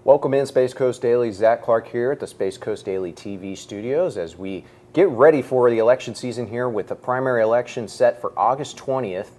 Welcome in Spacecoast Daily. Zach Clark here at the Spacecoast Daily TV studios as we get ready for the election season here with the primary election set for August 20th.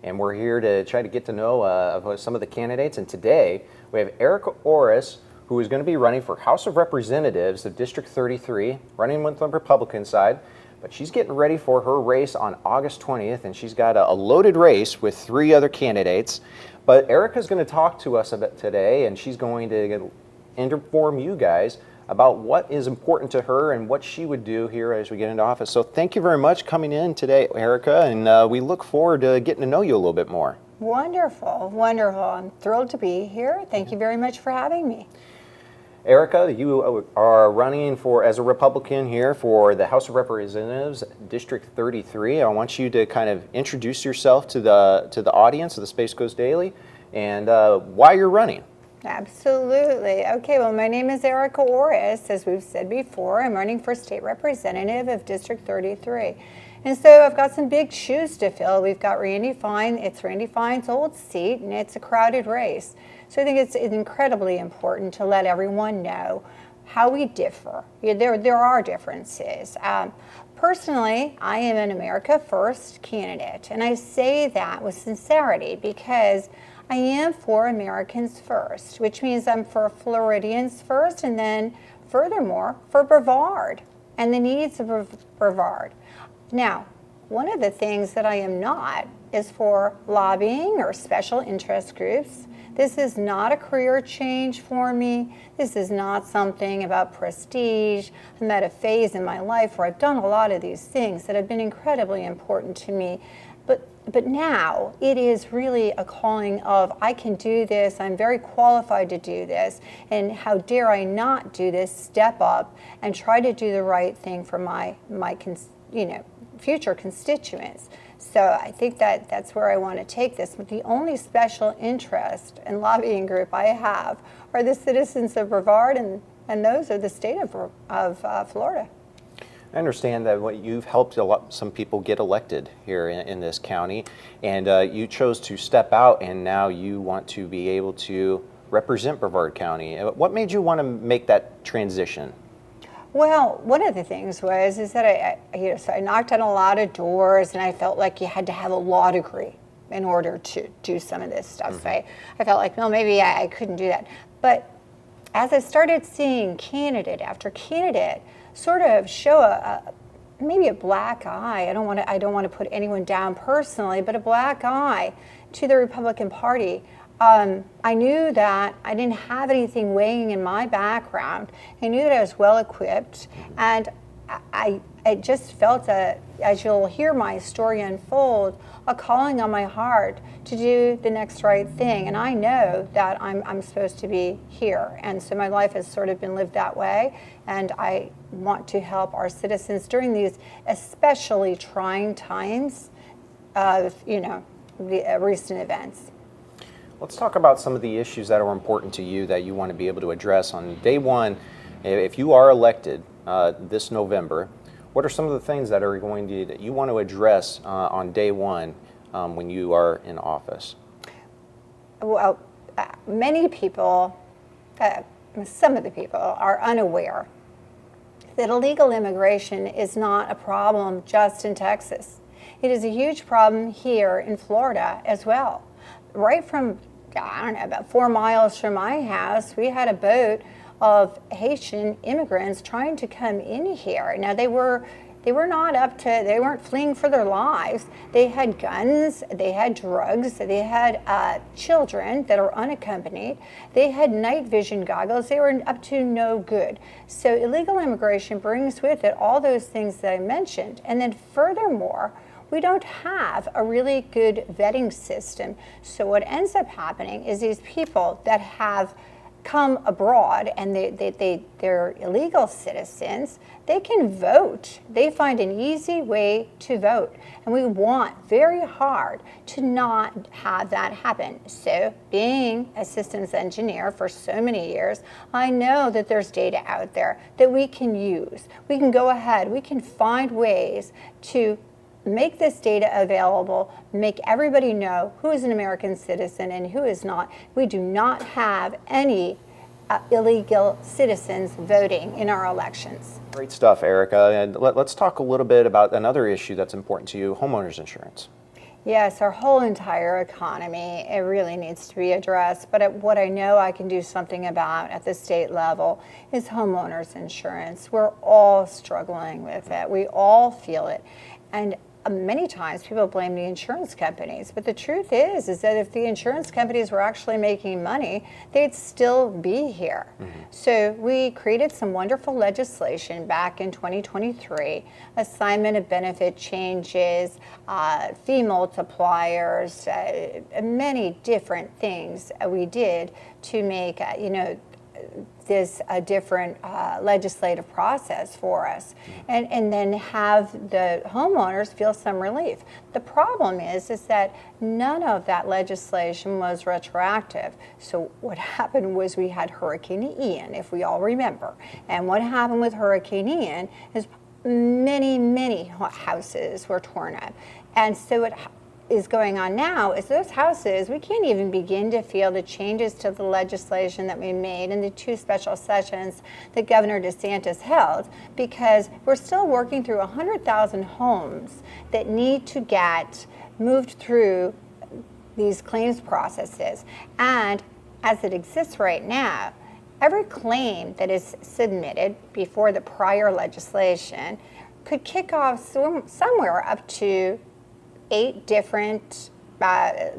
And we're here to try to get to know some of the candidates. And today we have Erika Orriss, who is going to be running for House of Representatives of District 33, running with the Republican side. But she's getting ready for her race on August 20th, and she's got a loaded race with three other candidates. But Erika's going to talk to us about today, and she's going to inform you guys about what is important to her and what she would do here as we get into office. So thank you very much coming in today, Erika, and we look forward to getting to know you a little bit more. Wonderful, wonderful. I'm thrilled to be here. Thank you very much for having me. Erika, you are running as a Republican here for the House of Representatives, District 33. I want you to kind of introduce yourself to the audience of the Space Coast Daily and why you're running. Absolutely. Okay, well, my name is Erika Orriss. As we've said before, I'm running for State Representative of District 33. And so I've got some big shoes to fill. We've got Randy Fine. It's Randy Fine's old seat, and it's a crowded race. So I think it's incredibly important to let everyone know how we differ. There are differences. Personally, I am an America First candidate, and I say that with sincerity because I am for Americans first, which means I'm for Floridians first, and then furthermore, for Brevard and the needs of Brevard. Now, one of the things that I am not is for lobbying or special interest groups. This is not a career change for me. This is not something about prestige. I'm at a phase in my life where I've done a lot of these things that have been incredibly important to me. But now it is really a calling of, I can do this, I'm very qualified to do this, and how dare I not do this, step up and try to do the right thing for my future constituents. So I think that's where I want to take this. But the only special interest and lobbying group I have are the citizens of Brevard, and those are the state of Florida. I understand that you've helped some people get elected here in this county, and you chose to step out, and now you want to be able to represent Brevard County. What made you want to make that transition? Well, one of the things is that I knocked on a lot of doors, and I felt like you had to have a law degree in order to do some of this stuff. Mm-hmm. So I felt like, well, maybe I couldn't do that. But as I started seeing candidate after candidate sort of show maybe a black eye, I don't want to put anyone down personally, but a black eye to the Republican Party. I knew that I didn't have anything weighing in my background. I knew that I was well equipped, and I just felt as you'll hear my story unfold, a calling on my heart to do the next right thing. And I know that I'm supposed to be here. And so my life has sort of been lived that way. And I want to help our citizens during these especially trying times of, the recent events. Let's talk about some of the issues that are important to you that you want to be able to address on day one. If you are elected this November, what are some of the things that you want to address on day one when you are in office? Well, many people, some of the people are unaware that illegal immigration is not a problem just in Texas. It is a huge problem here in Florida as well. Right from, about 4 miles from my house, we had a boat of Haitian immigrants trying to come in here. Now they weren't fleeing for their lives. They had guns, they had drugs, they had children that are unaccompanied, they had night vision goggles, they were up to no good. So illegal immigration brings with it all those things that I mentioned. And then furthermore, we don't have a really good vetting system. So what ends up happening is these people that have come abroad and they're illegal citizens, they can vote. They find an easy way to vote. And we want very hard to not have that happen. So being a systems engineer for so many years, I know that there's data out there that we can use. We can go ahead, we can find ways to make this data available, make everybody know who is an American citizen and who is not. We do not have any illegal citizens voting in our elections. Great stuff, Erica. And let's talk a little bit about another issue that's important to you, homeowners insurance. Yes, our whole entire economy, it really needs to be addressed. But what I know I can do something about at the state level is homeowners insurance. We're all struggling with it. We all feel it. And many times people blame the insurance companies, but the truth is that if the insurance companies were actually making money, they'd still be here. So we created some wonderful legislation back in 2023, assignment of benefit changes, fee multipliers, many different things we did to make, this a different legislative process for us, and then have the homeowners feel some relief. The problem is that none of that legislation was retroactive. So what happened was we had Hurricane Ian, if we all remember. And what happened with Hurricane Ian is many houses were torn up. And so what is going on now is those houses, we can't even begin to feel the changes to the legislation that we made in the 2 special sessions that Governor DeSantis held, because we're still working through 100,000 homes that need to get moved through these claims processes. And as it exists right now, every claim that is submitted before the prior legislation could kick off somewhere up to 8 different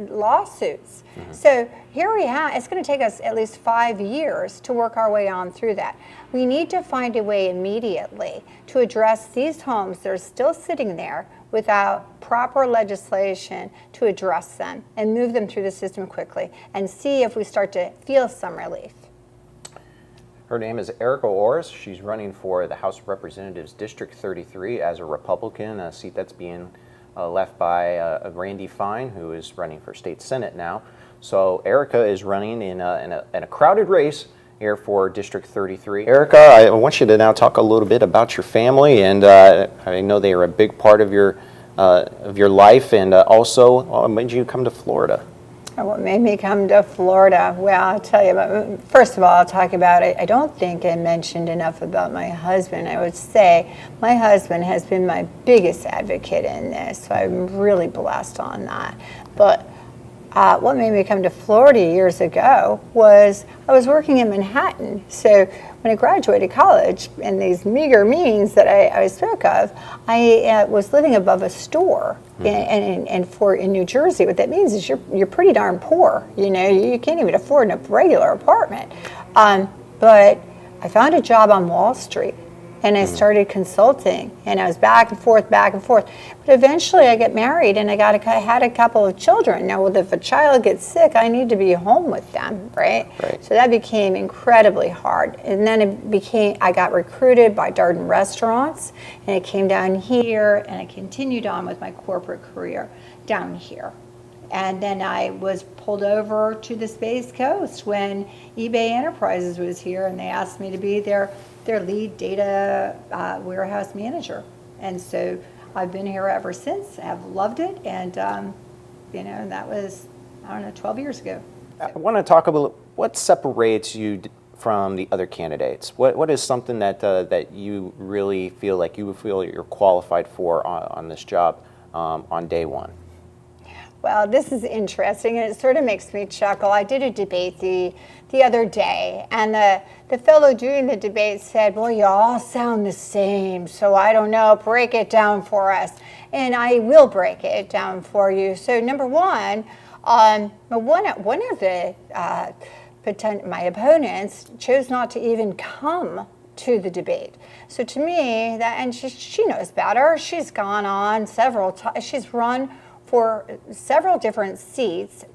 lawsuits. So here we have, it's going to take us at least 5 years to work our way on through that. We need to find a way immediately to address these homes that are still sitting there without proper legislation to address them and move them through the system quickly and see if we start to feel some relief. Her name is Erika Orriss. She's running for the House of Representatives District 33 as a Republican, a seat that's being left by Randy Fine, who is running for state senate now. So Erika is running in a crowded race here for District 33. Erika, I want you to now talk a little bit about your family, and I know they are a big part of your life, and also, when did you come to Florida? What made me come to Florida? Well, I'll tell you, first of all, I'll talk about it. I don't think I mentioned enough about my husband. I would say my husband has been my biggest advocate in this, so I'm really blessed on that. But what made me come to Florida years ago was I was working in Manhattan. So when I graduated college, and these meager means that I spoke of, I was living above a store in New Jersey. What that means is you're pretty darn poor. You know, you can't even afford a regular apartment. But I found a job on Wall Street, and I started consulting, and I was back and forth. But eventually I got married, and I had a couple of children. Now, if a child gets sick, I need to be home with them, right? So that became incredibly hard. And then I got recruited by Darden Restaurants, and I came down here, and I continued on with my corporate career down here. And then I was pulled over to the Spacecoast when eBay Enterprises was here, and they asked me to be their lead data warehouse manager. And so I've been here ever since. I've loved it, and that was, 12 years ago. I want to talk about what separates you from the other candidates. What is something that you really feel like you're qualified for on this job on day one? Well, this is interesting, and it sort of makes me chuckle. I did a debate the other day, and the fellow doing the debate said, well, you all sound the same, so I don't know, break it down for us. And I will break it down for you. So number one, one of the my opponents chose not to even come to the debate. So to me, and she knows better. She's gone on several times. She's run for several different seats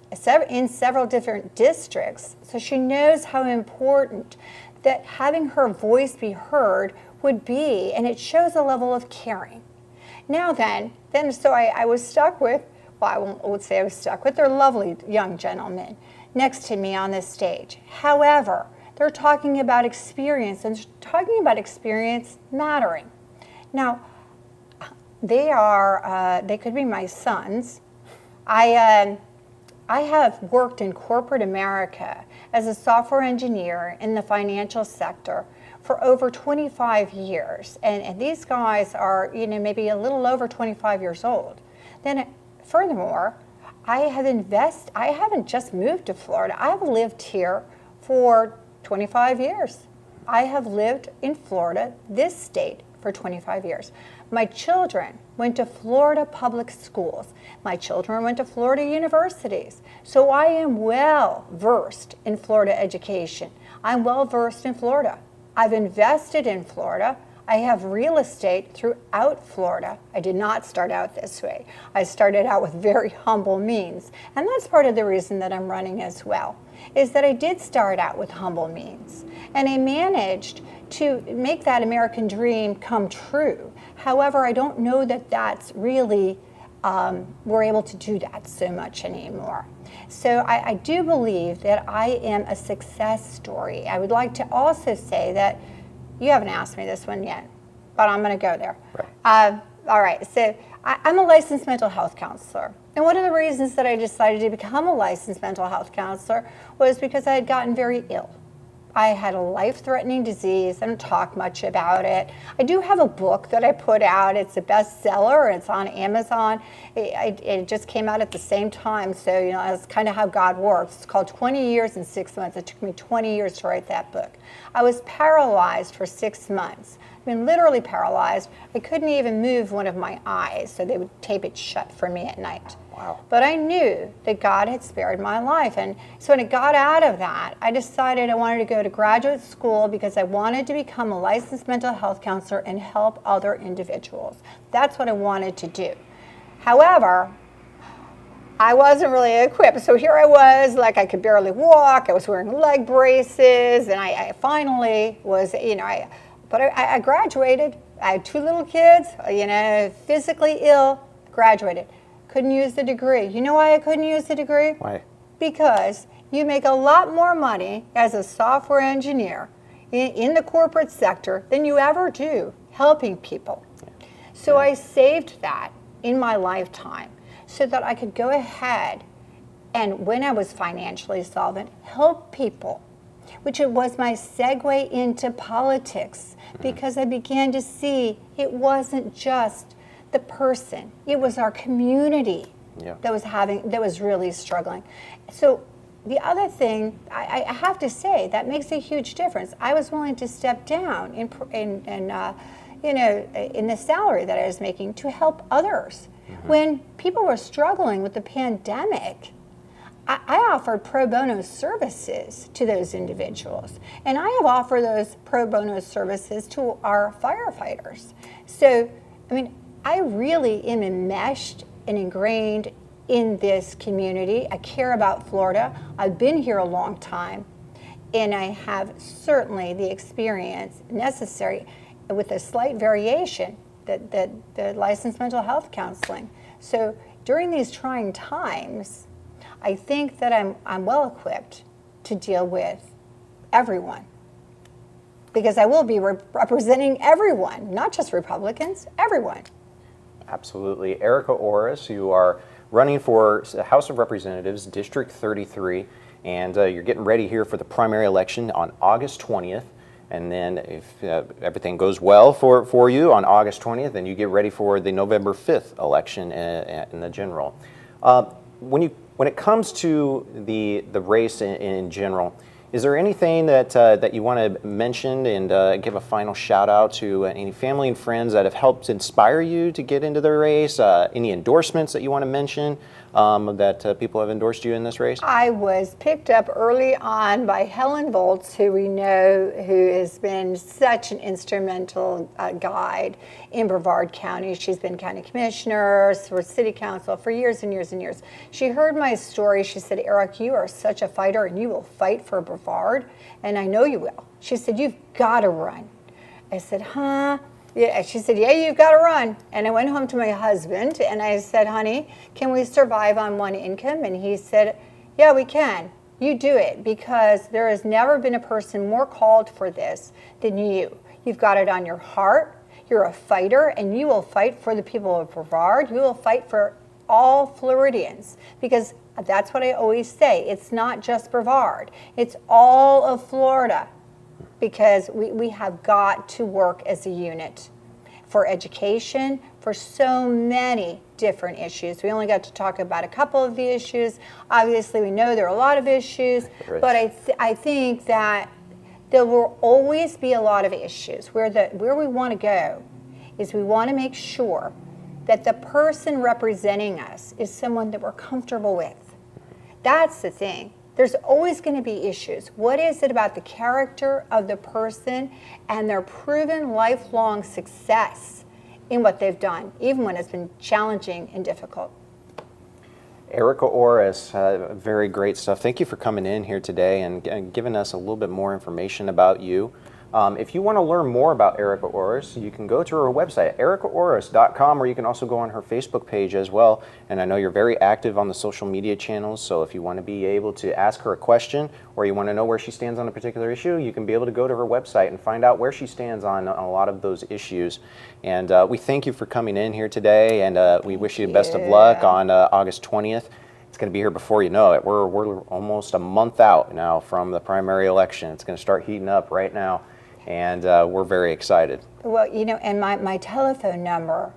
in several different districts. So she knows how important that having her voice be heard would be, and it shows a level of caring. Now so I was stuck with, well, I won't say I was stuck with, they're lovely young gentlemen next to me on this stage. However, they're talking about experience, and talking about experience mattering. Now, they could be my sons. I have worked in corporate America as a software engineer in the financial sector for over 25 years. And these guys are, maybe a little over 25 years old. Then furthermore, I haven't just moved to Florida. I've lived here for 25 years. I have lived in Florida, this state, for 25 years. My children went to Florida public schools. My children went to Florida universities. So I am well versed in Florida education. I'm well versed in Florida. I've invested in Florida. I have real estate throughout Florida. I did not start out this way. I started out with very humble means. And that's part of the reason that I'm running as well, is that I did start out with humble means. And I managed to make that American dream come true. However, I don't know that that's really, we're able to do that so much anymore. So I do believe that I am a success story. I would like to also say that, you haven't asked me this one yet, but I'm going to go there. Right. All right, so I'm a licensed mental health counselor. And one of the reasons that I decided to become a licensed mental health counselor was because I had gotten very ill. I had a life-threatening disease. I don't talk much about it. I do have a book that I put out. It's a bestseller. It's on Amazon. It just came out at the same time. So, that's kind of how God works. It's called 20 Years and 6 Months. It took me 20 years to write that book. I was paralyzed for 6 months. I mean, literally paralyzed. I couldn't even move one of my eyes, so they would tape it shut for me at night. Wow. But I knew that God had spared my life. And so when I got out of that, I decided I wanted to go to graduate school because I wanted to become a licensed mental health counselor and help other individuals. That's what I wanted to do. However, I wasn't really equipped. So here I was, like I could barely walk. I was wearing leg braces. And I finally was, but I graduated. I had 2 little kids, physically ill, graduated. Couldn't use the degree. You know why I couldn't use the degree? Why? Because you make a lot more money as a software engineer in the corporate sector than you ever do helping people. So I saved that in my lifetime so that I could go ahead and, when I was financially solvent, help people, which it was my segue into politics, because I began to see it wasn't just the person, it was our community that was really struggling. So the other thing, I have to say, that makes a huge difference. I was willing to step down in the salary that I was making to help others. When people were struggling with the pandemic, I offered pro bono services to those individuals. And I have offered those pro bono services to our firefighters. So, I really am enmeshed and ingrained in this community. I care about Florida. I've been here a long time, and I have certainly the experience necessary, with a slight variation, that the licensed mental health counseling. So during these trying times, I think that I'm well equipped to deal with everyone, because I will be representing everyone, not just Republicans, everyone. Absolutely. Erika Orriss, you are running for House of Representatives, District 33, and you're getting ready here for the primary election on August 20th. And then if everything goes well for you on August 20th, then you get ready for the November 5th election in the general. When it comes to the race in general, is there anything that you want to mention and give a final shout out to any family and friends that have helped inspire you to get into the race? Any endorsements that you want to mention that people have endorsed you in this race? I was picked up early on by Helen Volz, who we know, who has been such an instrumental guide in Brevard County. She's been county commissioner, for city council for years and years and years. She heard my story. She said, "Eric, you are such a fighter and you will fight for Brevard, and I know you will." She said, "You've got to run." I said, "Huh?" Yeah, she said, "Yeah, you've got to run." And I went home to my husband and I said, "Honey, can we survive on one income?" And he said, "Yeah, we can. You do it, because there has never been a person more called for this than you. You've got it on your heart. You're a fighter, and you will fight for the people of Brevard. You will fight for all Floridians, because That's what I always say. It's not just Brevard. It's all of Florida, because we have got to work as a unit for education, for so many different issues. We only got to talk about a couple of the issues. Obviously, we know there are a lot of issues, but I think that there will always be a lot of issues. Where we want to go is we want to make sure that the person representing us is someone that we're comfortable with. That's the thing. There's always going to be issues. What is it about the character of the person and their proven lifelong success in what they've done, even when it's been challenging and difficult? Erika Orriss, very great stuff. Thank you for coming in here today and giving us a little bit more information about you. If you want to learn more about Erika Orriss, you can go to her website, erikaorriss.com, or you can also go on her Facebook page as well. And I know you're very active on the social media channels, so if you want to be able to ask her a question or you want to know where she stands on a particular issue, you can be able to go to her website and find out where she stands on a lot of those issues. And we thank you for coming in here today, and we wish you the best of luck on August 20th. It's going to be here before you know it. We're almost a month out now from the primary election. It's going to start heating up right now. And we're very excited. Well, you know, and my telephone number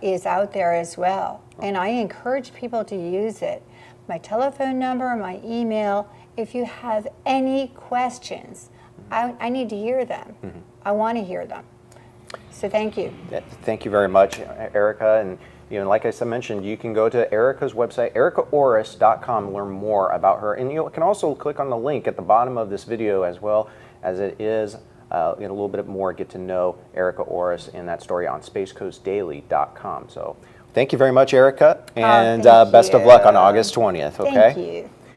is out there as well. And I encourage people to use it. My telephone number, my email. If you have any questions, I need to hear them. Mm-hmm. I want to hear them. So thank you. Thank you very much, Erika. And like I mentioned, you can go to Erika's website, erikaorriss.com, and learn more about her. And you can also click on the link at the bottom of this video, as well as it is a little bit more, get to know Erika Orriss in that story on spacecoastdaily.com. So thank you very much, Erika, and best of luck on August 20th, okay? Thank you.